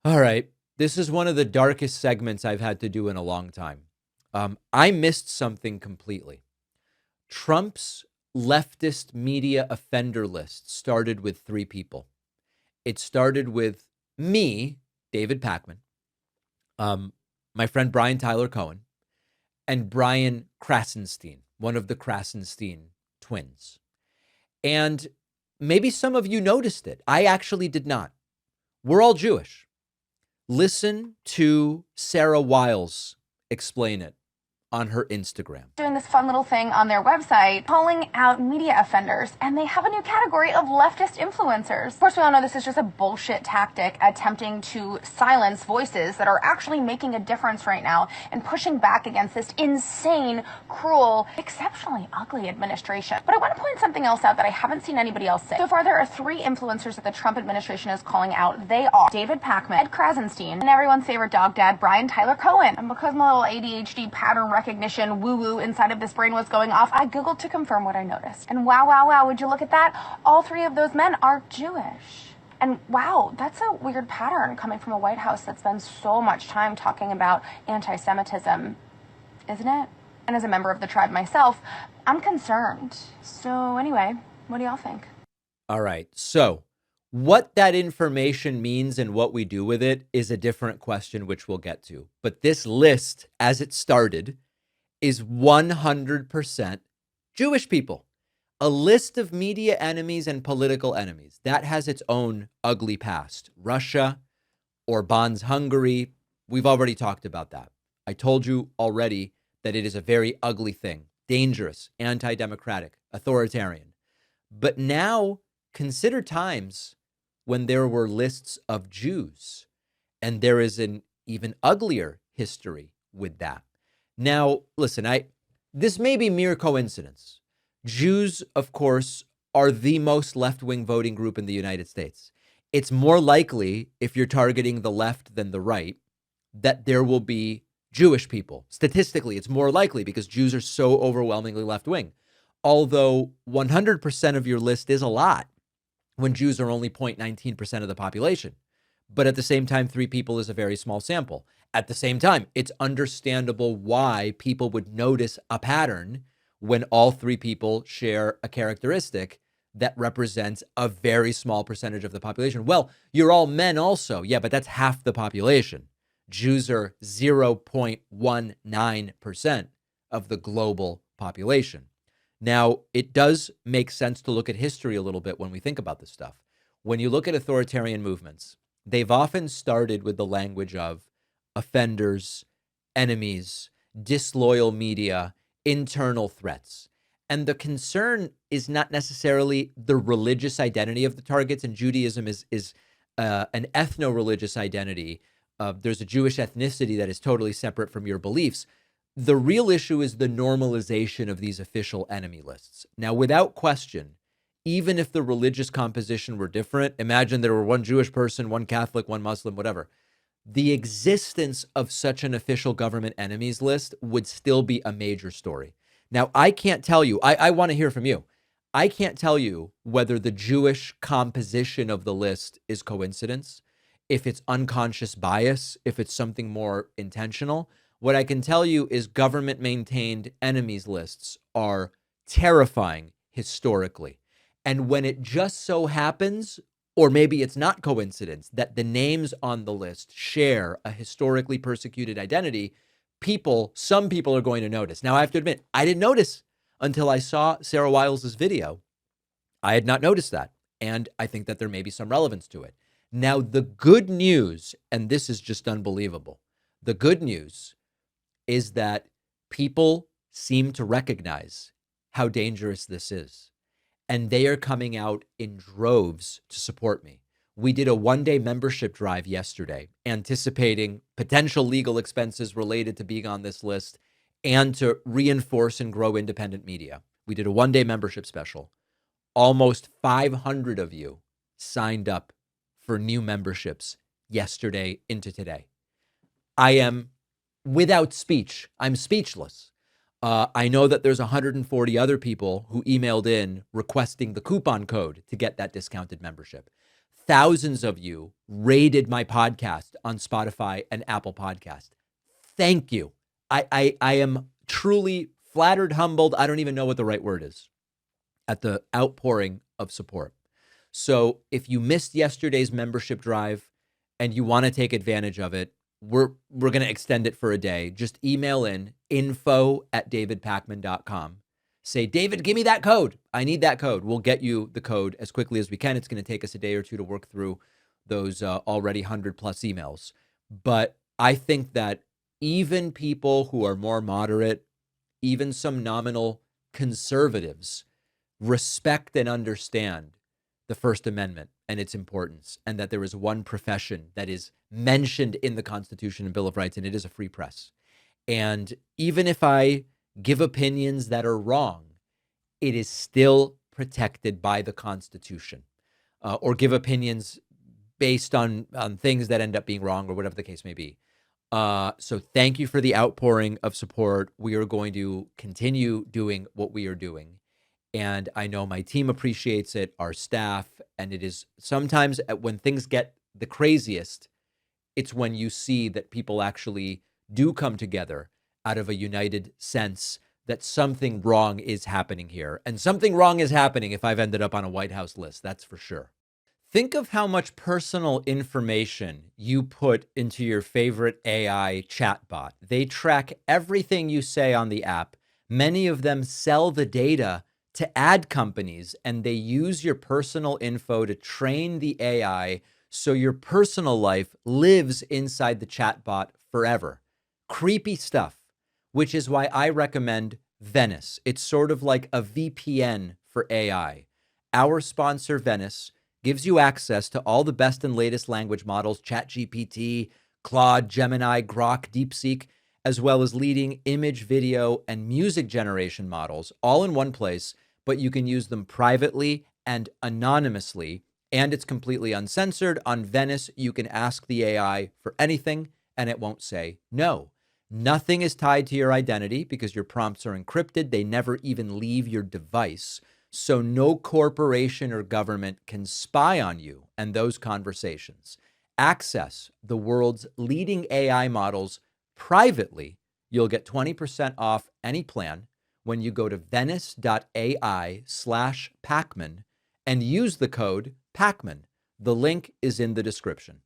All right. This is one of the darkest segments I've had to do in a long time. I missed something completely. Trump's leftist media offender list started with three people. It started with me, David Pakman, um, my friend Brian Tyler Cohen, and Brian Krasenstein, one of the Krasenstein twins. And maybe some of you noticed it. I actually did not. We're all Jewish. Listen to Sarah Wiles explain it on her Instagram. Doing this fun little thing on their website calling out media offenders, and they have a new category of leftist influencers. Of course, we all know this is just a bullshit tactic attempting to silence voices that are actually making a difference right now and pushing back against this insane, cruel, exceptionally ugly administration. But I want to point something else out that I haven't seen anybody else say. So far, there are three influencers that the Trump administration is calling out. They are David Pakman, Ed Krasenstein, and everyone's favorite dog dad, Brian Tyler Cohen. And because my little ADHD pattern recognition woo-woo inside of this brain was going off, I Googled to confirm what I noticed. And wow, would you look at that? All three of those men are Jewish. And wow, that's a weird pattern coming from a White House that spends so much time talking about anti-Semitism, isn't it? And as a member of the tribe myself, I'm concerned. So anyway, what do y'all think? All right. So, what that information means and what we do with it is a different question, which we'll get to. But this list, as it started, is 100% Jewish people. A list of media enemies and political enemies. That has its own ugly past. Russia, Orban's Hungary. We've already talked about that. I told you already that it is a very ugly thing. Dangerous, anti-democratic, authoritarian. But now consider times when there were lists of Jews, and there is an even uglier history with that. Now, listen, this may be mere coincidence. Jews, of course, are the most left-wing voting group in the United States. It's more likely, if you're targeting the left than the right, that there will be Jewish people. Statistically, it's more likely because Jews are so overwhelmingly left-wing. Although 100% of your list is a lot when Jews are only 0.19% of the population. But at the same time, three people is a very small sample. At the same time, it's understandable why people would notice a pattern when all three people share a characteristic that represents a very small percentage of the population. Well, you're all men also. Yeah, but that's half the population. Jews are 0.19% of the global population. Now, it does make sense to look at history a little bit when we think about this stuff. When you look at authoritarian movements, they've often started with the language of offenders, enemies, disloyal media, internal threats. And the concern is not necessarily the religious identity of the targets, and Judaism is an ethno-religious identity. There's a Jewish ethnicity that is totally separate from your beliefs. The real issue is the normalization of these official enemy lists. Now, without question, even if the religious composition were different, imagine there were one Jewish person, one Catholic, one Muslim, whatever. The existence of such an official government enemies list would still be a major story. Now, I can't tell you, I want to hear from you. I can't tell you whether the Jewish composition of the list is coincidence, if it's unconscious bias, if it's something more intentional. What I can tell you is government maintained enemies lists are terrifying historically. And when it just so happens, or maybe it's not coincidence, that the names on the list share a historically persecuted identity, some people are going to notice. Now, I have to admit, I didn't notice until I saw Sarah Wiles' video. I had not noticed that. And I think that there may be some relevance to it. Now, the good news, and this is just unbelievable, the good news is that people seem to recognize how dangerous this is. And they are coming out in droves to support me. We did a one-day membership drive yesterday, anticipating potential legal expenses related to being on this list and to reinforce and grow independent media. We did a one-day membership special. Almost 500 of you signed up for new memberships yesterday into today. I am without speech. I'm speechless. I know that there's 140 other people who emailed in requesting the coupon code to get that discounted membership. Thousands of you rated my podcast on Spotify and Apple Podcast. Thank you. I am truly flattered, humbled. I don't even know what the right word is at the outpouring of support. So if you missed yesterday's membership drive and you want to take advantage of it, we're going to extend it for a day. Just email in info@davidpakman.com. Say, David, give me that code. I need that code. We'll get you the code as quickly as we can. It's going to take us a day or two to work through those already 100 plus emails. But I think that even people who are more moderate, even some nominal conservatives, respect and understand the First Amendment and its importance, and that there is one profession that is mentioned in the Constitution and Bill of Rights, and it is a free press. And even if I give opinions that are wrong, it is still protected by the Constitution, or give opinions based on things that end up being wrong or whatever the case may be. So thank you for the outpouring of support. We are going to continue doing what we are doing. And I know my team appreciates it, our staff, and it is sometimes when things get the craziest, it's when you see that people actually do come together out of a united sense that something wrong is happening here. And something wrong is happening if I've ended up on a White House list, that's for sure. Think of how much personal information you put into your favorite AI chatbot. They track everything you say on the app. Many of them sell the data to ad companies, and they use your personal info to train the AI so your personal life lives inside the chatbot forever. Creepy stuff, which is why I recommend Venice. It's sort of like a VPN for AI. Our sponsor, Venice, gives you access to all the best and latest language models, ChatGPT, Claude, Gemini, Grok, DeepSeek, as well as leading image, video, and music generation models, all in one place, but you can use them privately and anonymously, and it's completely uncensored. On Venice, you can ask the AI for anything, and it won't say no. Nothing is tied to your identity because your prompts are encrypted. They never even leave your device. So no corporation or government can spy on you and those conversations. Access the world's leading AI models privately. You'll get 20% off any plan when you go to venice.ai/Pakman and use the code Pakman. The link is in the description.